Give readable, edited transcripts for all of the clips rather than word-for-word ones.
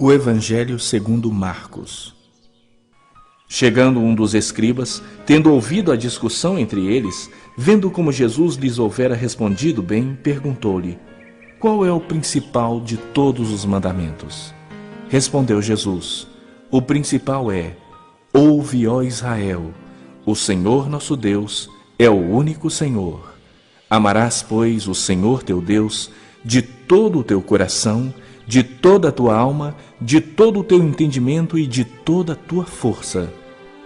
O Evangelho segundo Marcos. Chegando um dos escribas, tendo ouvido a discussão entre eles, vendo como Jesus lhes houvera respondido bem, perguntou-lhe: qual é o principal de todos os mandamentos? Respondeu Jesus: o principal é: ouve, ó Israel, o Senhor nosso Deus é o único Senhor. Amarás, pois, o Senhor teu Deus de todo o teu coração, de toda a tua alma, de todo o teu entendimento e de toda a tua força.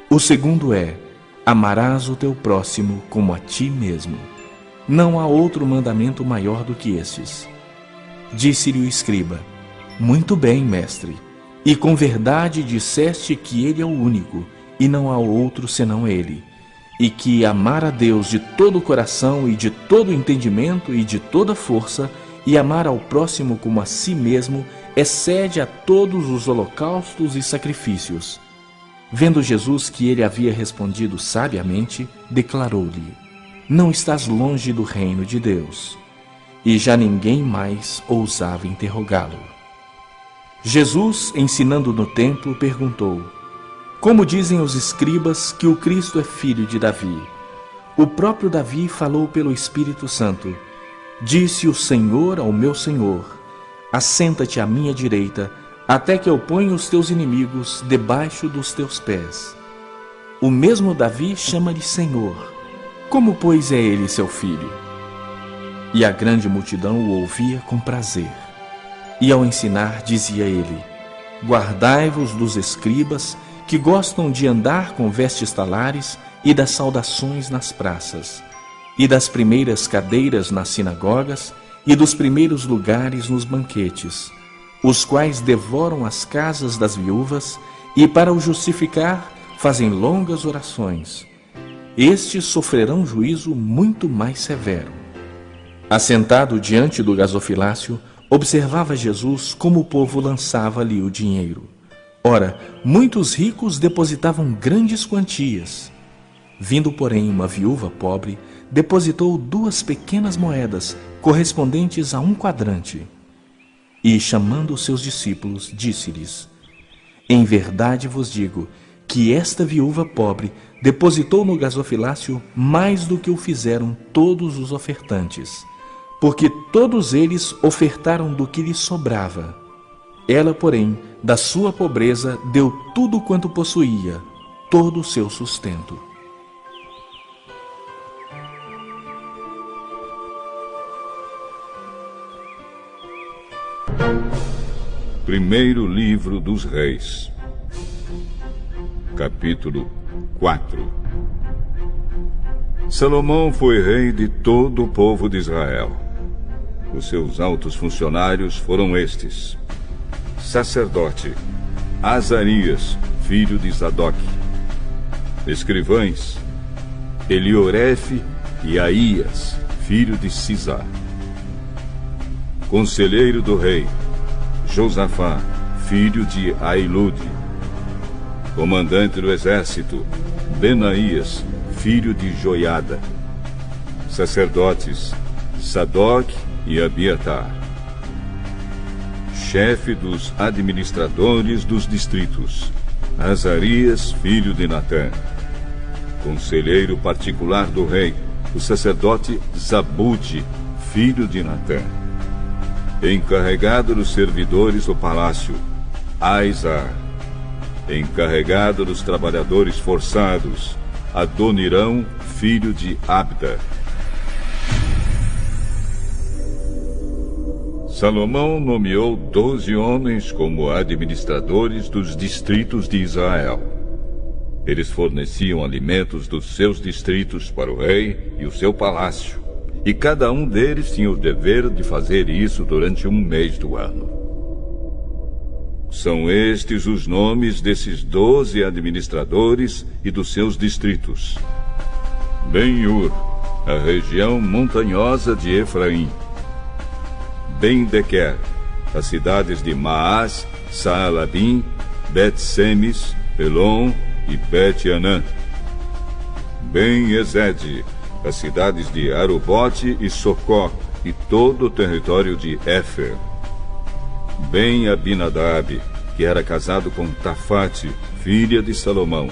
O segundo é: amarás o teu próximo como a ti mesmo. Não há outro mandamento maior do que estes. Disse-lhe o escriba: muito bem, mestre, e com verdade disseste que ele é o único, e não há outro senão ele, e que amar a Deus de todo o coração e de todo o entendimento e de toda a força, e amar ao próximo como a si mesmo, excede a todos os holocaustos e sacrifícios. Vendo Jesus que ele havia respondido sabiamente, declarou-lhe: não estás longe do reino de Deus. E já ninguém mais ousava interrogá-lo. Jesus, ensinando no templo, perguntou: como dizem os escribas que o Cristo é filho de Davi? O próprio Davi falou pelo Espírito Santo: disse o Senhor ao meu Senhor: assenta-te à minha direita, até que eu ponha os teus inimigos debaixo dos teus pés. O mesmo Davi chama-lhe Senhor. Como, pois, é ele seu filho? E a grande multidão o ouvia com prazer. E ao ensinar, dizia ele: guardai-vos dos escribas, que gostam de andar com vestes talares e das saudações nas praças, e das primeiras cadeiras nas sinagogas, e dos primeiros lugares nos banquetes, os quais devoram as casas das viúvas, e para o justificar fazem longas orações. Estes sofrerão juízo muito mais severo. Assentado diante do gasofilácio, observava Jesus como o povo lançava ali o dinheiro. Ora, muitos ricos depositavam grandes quantias. Vindo, porém, uma viúva pobre, depositou 2 pequenas moedas, correspondentes a 1 quadrante. E, chamando os seus discípulos, disse-lhes: em verdade vos digo que esta viúva pobre depositou no gasofilácio mais do que o fizeram todos os ofertantes, porque todos eles ofertaram do que lhes sobrava. Ela, porém, da sua pobreza deu tudo quanto possuía, todo o seu sustento. Primeiro livro dos Reis, capítulo 4. Salomão foi rei de todo o povo de Israel. Os seus altos funcionários foram estes: sacerdote Azarias, filho de Zadok; escrivães Eliorefe e Aías, filho de Sisá; conselheiro do rei Josafá, filho de Ailude; comandante do exército Benaías, filho de Joiada; sacerdotes Sadoc e Abiatar; chefe dos administradores dos distritos Azarias, filho de Natã; conselheiro particular do rei, o sacerdote Zabude, filho de Natã; encarregado dos servidores do palácio Aizar; encarregado dos trabalhadores forçados Adonirão, filho de Abda. Salomão nomeou 12 homens como administradores dos distritos de Israel. Eles forneciam alimentos dos seus distritos para o rei e o seu palácio, e cada um deles tinha o dever de fazer isso durante 1 mês do ano. São estes os nomes desses 12 administradores e dos seus distritos: Ben-Ur, a região montanhosa de Efraim; Ben-Dequer, as cidades de Maás, Saalabim, Bet-Semes, Pelon e Bet-Anã; Ben-Ezed, as cidades de Arubote e Socó e todo o território de Éfer; Ben-Abinadab, que era casado com Tafate, filha de Salomão,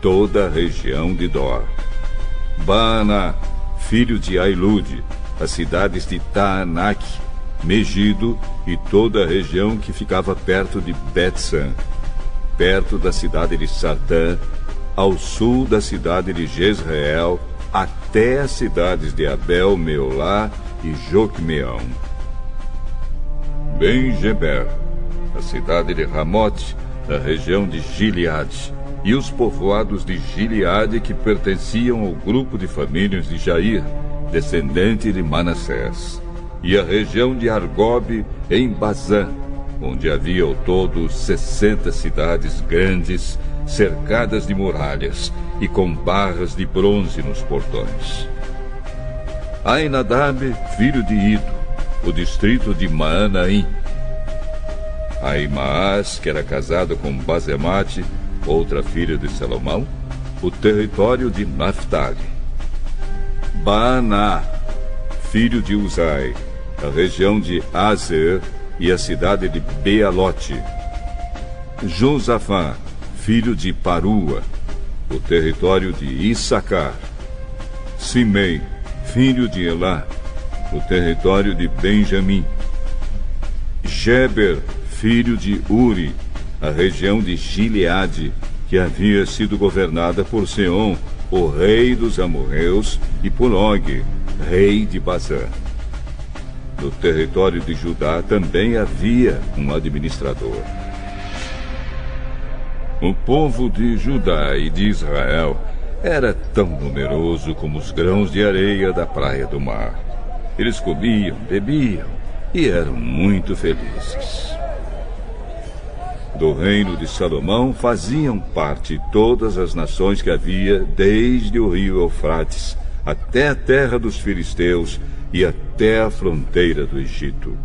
toda a região de Dor. Baaná, filho de Ailude, as cidades de Taanac, Megido e toda a região que ficava perto de Bet-San, perto da cidade de Sartã, ao sul da cidade de Jezreel, até as cidades de Abel-Meolá e Joquemeão. Ben-Geber, a cidade de Ramote, na região de Gileade, e os povoados de Gileade que pertenciam ao grupo de famílias de Jair, descendente de Manassés, e a região de Argobe em Bazã, onde havia ao todo 60 cidades grandes, cercadas de muralhas e com barras de bronze nos portões. Ainadab, filho de Ido, o distrito de Maanaim. Aimaas, que era casado com Bazemate, outra filha de Salomão, o território de Naphtali. Baaná, filho de Uzai, a região de Azer e a cidade de Bealote. Josafá, filho de Parua, o território de Issacar. Simei, filho de Elá, o território de Benjamim. Geber, filho de Uri, a região de Gileade, que havia sido governada por Seom, o rei dos amorreus, e por Og, rei de Bazã. No território de Judá também havia um administrador. O povo de Judá e de Israel era tão numeroso como os grãos de areia da praia do mar. Eles comiam, bebiam e eram muito felizes. Do reino de Salomão faziam parte todas as nações que havia desde o rio Eufrates até a terra dos filisteus e até a fronteira do Egito.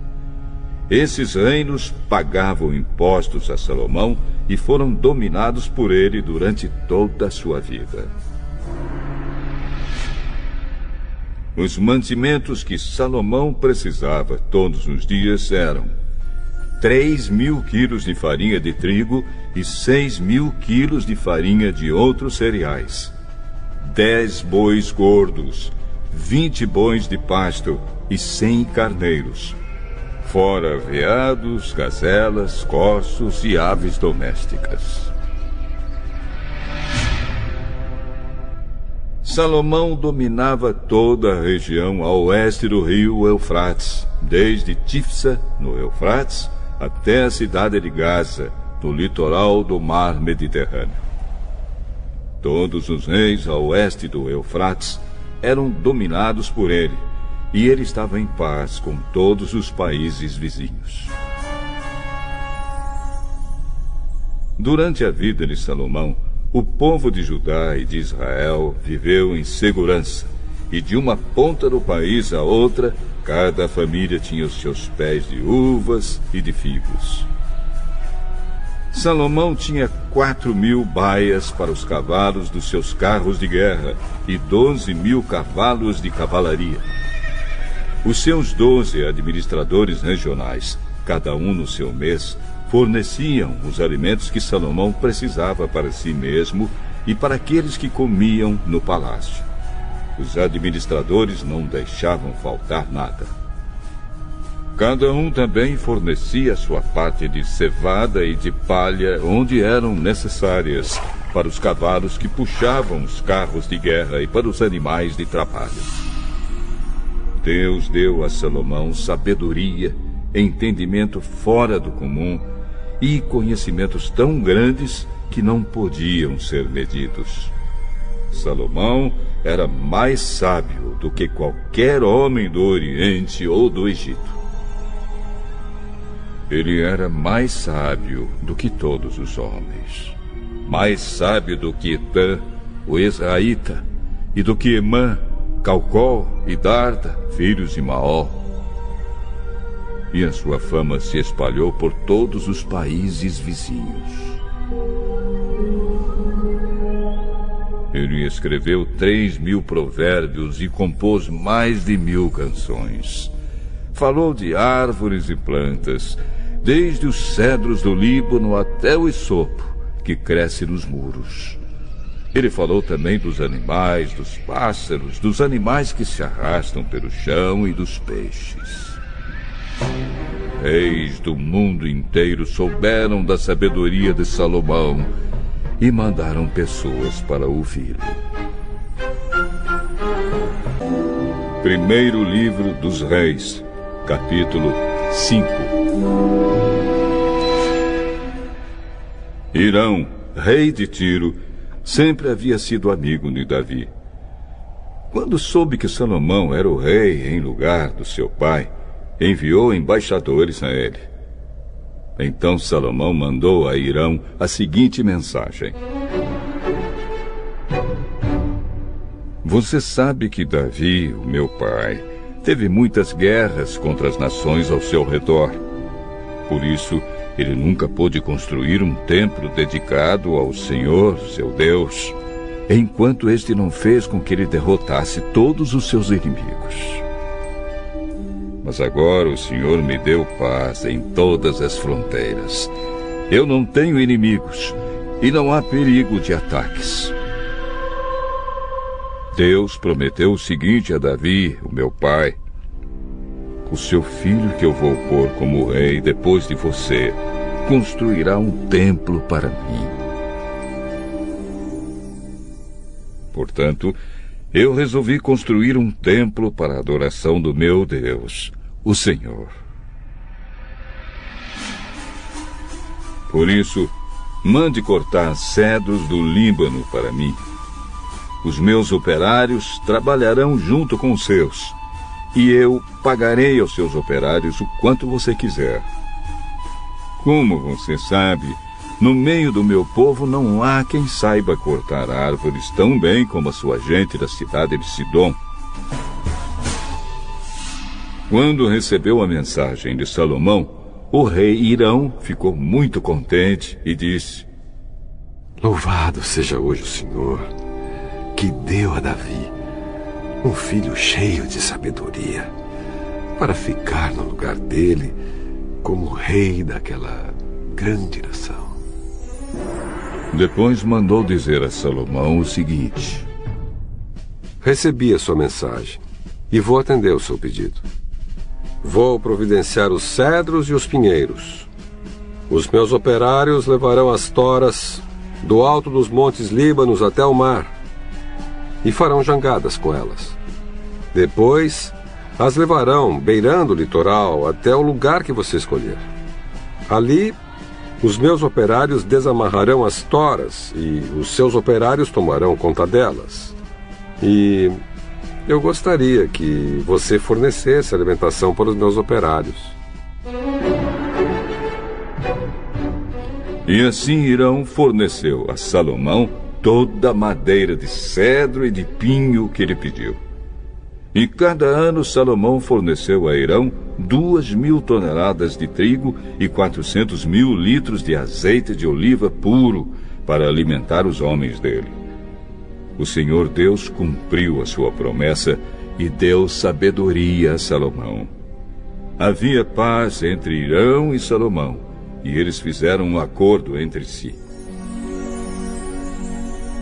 Esses reinos pagavam impostos a Salomão e foram dominados por ele durante toda a sua vida. Os mantimentos que Salomão precisava todos os dias eram 3.000 quilos de farinha de trigo e 6.000 quilos de farinha de outros cereais, 10 bois gordos, 20 bois de pasto e 100 carneiros, fora veados, gazelas, corços e aves domésticas. Salomão dominava toda a região a oeste do rio Eufrates, desde Tifsa, no Eufrates, até a cidade de Gaza, no litoral do mar Mediterrâneo. Todos os reis a oeste do Eufrates eram dominados por ele, e ele estava em paz com todos os países vizinhos. Durante a vida de Salomão, o povo de Judá e de Israel viveu em segurança, e de uma ponta do país à outra, cada família tinha os seus pés de uvas e de figos. Salomão tinha 4.000 baias para os cavalos dos seus carros de guerra e 12.000 cavalos de cavalaria. Os seus 12 administradores regionais, cada um no seu mês, forneciam os alimentos que Salomão precisava para si mesmo e para aqueles que comiam no palácio. Os administradores não deixavam faltar nada. Cada um também fornecia sua parte de cevada e de palha onde eram necessárias, para os cavalos que puxavam os carros de guerra e para os animais de trabalho. Deus deu a Salomão sabedoria, entendimento fora do comum e conhecimentos tão grandes que não podiam ser medidos. Salomão era mais sábio do que qualquer homem do Oriente ou do Egito. Ele era mais sábio do que todos os homens, mais sábio do que Etã, o Ezraíta, e do que Emã, Calcol e Darda, filhos de Maó. E a sua fama se espalhou por todos os países vizinhos. Ele escreveu 3.000 provérbios e compôs mais de 1.000 canções. Falou de árvores e plantas, desde os cedros do Líbano até o esopo, que cresce nos muros. Ele falou também dos animais, dos pássaros, dos animais que se arrastam pelo chão e dos peixes. Reis do mundo inteiro souberam da sabedoria de Salomão e mandaram pessoas para ouvi-lo. Primeiro livro dos Reis, capítulo 5. Hirão, rei de Tiro, sempre havia sido amigo de Davi. Quando soube que Salomão era o rei em lugar do seu pai, enviou embaixadores a ele. Então Salomão mandou a Hirão a seguinte mensagem: Você sabe que Davi, o meu pai, teve muitas guerras contra as nações ao seu redor. Por isso, ele nunca pôde construir um templo dedicado ao Senhor, seu Deus, enquanto este não fez com que ele derrotasse todos os seus inimigos. Mas agora o Senhor me deu paz em todas as fronteiras. Eu não tenho inimigos e não há perigo de ataques. Deus prometeu o seguinte a Davi, o meu pai: O seu filho que eu vou pôr como rei depois de você construirá um templo para mim. Portanto, eu resolvi construir um templo para a adoração do meu Deus, o Senhor. Por isso, mande cortar cedros do Líbano para mim. Os meus operários trabalharão junto com os seus, e eu pagarei aos seus operários o quanto você quiser. Como você sabe, no meio do meu povo não há quem saiba cortar árvores tão bem como a sua gente da cidade de Sidom. Quando recebeu a mensagem de Salomão, o rei Hirão ficou muito contente e disse: Louvado seja hoje o Senhor, que deu a Davi um filho cheio de sabedoria, para ficar no lugar dele como rei daquela grande nação. Depois mandou dizer a Salomão o seguinte: Recebi a sua mensagem e vou atender o seu pedido. Vou providenciar os cedros e os pinheiros. Os meus operários levarão as toras do alto dos montes Líbanos até o mar e farão jangadas com elas. Depois, as levarão beirando o litoral até o lugar que você escolher. Ali, os meus operários desamarrarão as toras e os seus operários tomarão conta delas. E eu gostaria que você fornecesse alimentação para os meus operários. E assim Hirão forneceu a Salomão toda a madeira de cedro e de pinho que ele pediu. E cada ano Salomão forneceu a Hirão 2.000 toneladas de trigo e 400.000 litros de azeite de oliva puro para alimentar os homens dele. O Senhor Deus cumpriu a sua promessa e deu sabedoria a Salomão. Havia paz entre Hirão e Salomão, e eles fizeram um acordo entre si.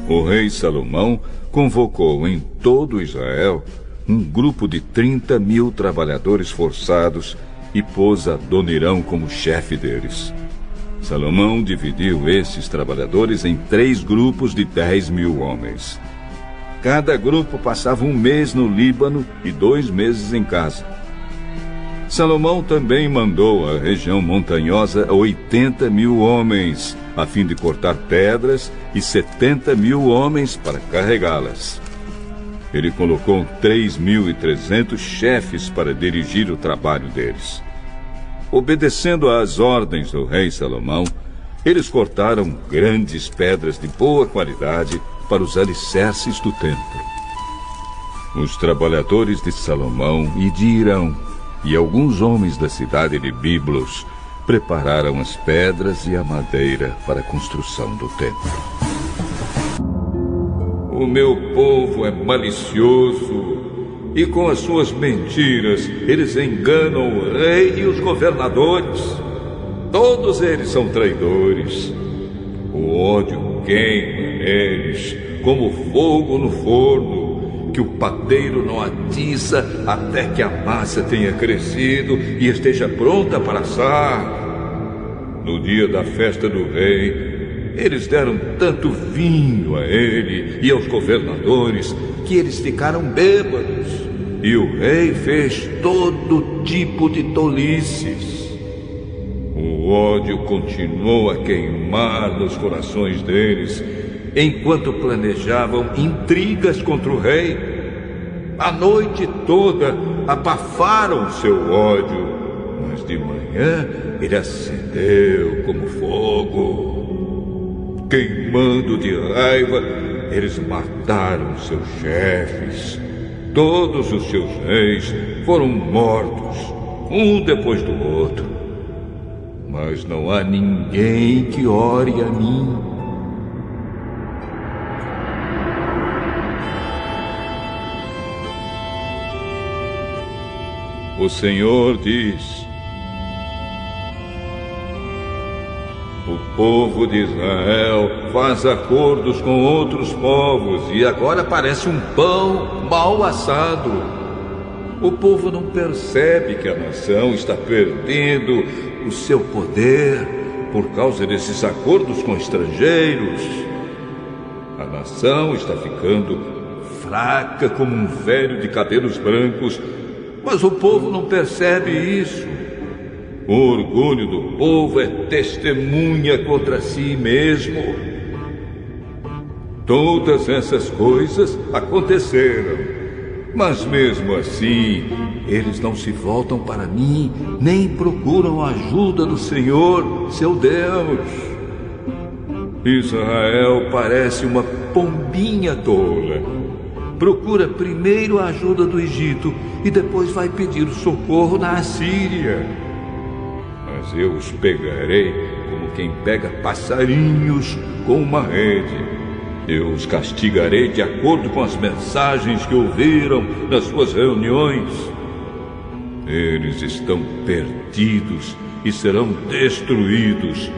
O rei Salomão convocou em todo Israel um grupo de 30.000 trabalhadores forçados e pôs Adonirão como chefe deles. Salomão dividiu esses trabalhadores em 3 grupos de 10.000 homens. Cada grupo passava 1 mês no Líbano e 2 meses em casa. Salomão também mandou à região montanhosa 80.000 homens, a fim de cortar pedras, e 70.000 homens para carregá-las. Ele colocou 3.300 chefes para dirigir o trabalho deles. Obedecendo às ordens do rei Salomão, eles cortaram grandes pedras de boa qualidade para os alicerces do templo. Os trabalhadores de Salomão e de Hirão e alguns homens da cidade de Biblos prepararam as pedras e a madeira para a construção do templo. O meu povo é malicioso e com as suas mentiras eles enganam o rei e os governadores. Todos eles são traidores. O ódio queima neles, como fogo no forno, que o padeiro não atiça até que a massa tenha crescido e esteja pronta para assar. No dia da festa do rei, eles deram tanto vinho a ele e aos governadores que eles ficaram bêbados. E o rei fez todo tipo de tolices. O ódio continuou a queimar nos corações deles, enquanto planejavam intrigas contra o rei. A noite toda abafaram seu ódio, mas de manhã ele acendeu como fogo. Queimando de raiva, eles mataram seus chefes. Todos os seus reis foram mortos, um depois do outro. Mas não há ninguém que ore a mim. O Senhor diz: o povo de Israel faz acordos com outros povos e agora parece um pão mal assado. O povo não percebe que a nação está perdendo o seu poder por causa desses acordos com estrangeiros. A nação está ficando fraca como um velho de cabelos brancos, mas o povo não percebe isso. O orgulho do povo é testemunha contra si mesmo. Todas essas coisas aconteceram, mas mesmo assim, eles não se voltam para mim, nem procuram a ajuda do Senhor, seu Deus. Israel parece uma pombinha tola. Procura primeiro a ajuda do Egito e depois vai pedir socorro na Assíria. Mas eu os pegarei como quem pega passarinhos com uma rede. Eu os castigarei de acordo com as mensagens que ouviram nas suas reuniões. Eles estão perdidos e serão destruídos,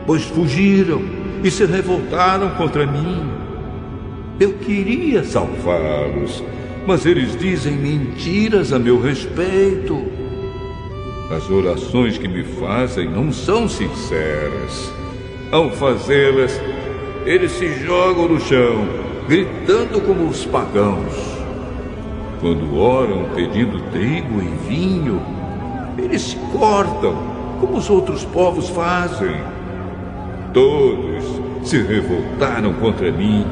pois fugiram e se revoltaram contra mim. Eu queria salvá-los, mas eles dizem mentiras a meu respeito. As orações que me fazem não são sinceras. Ao fazê-las, eles se jogam no chão, gritando como os pagãos. Quando oram pedindo trigo e vinho, eles se cortam, como os outros povos fazem. Todos se revoltaram contra mim.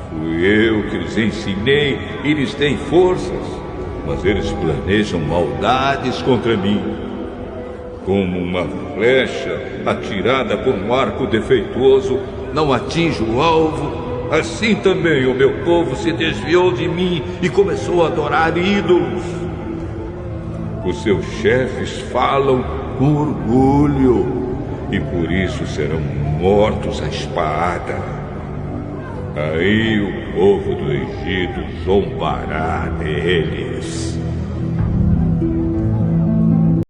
Fui eu que lhes ensinei e lhes dei forças, mas eles planejam maldades contra mim. Como uma flecha atirada por um arco defeituoso não atinge o alvo, assim também o meu povo se desviou de mim e começou a adorar ídolos. Os seus chefes falam com orgulho e por isso serão mortos à espada. Aí o povo do Egito zombará deles.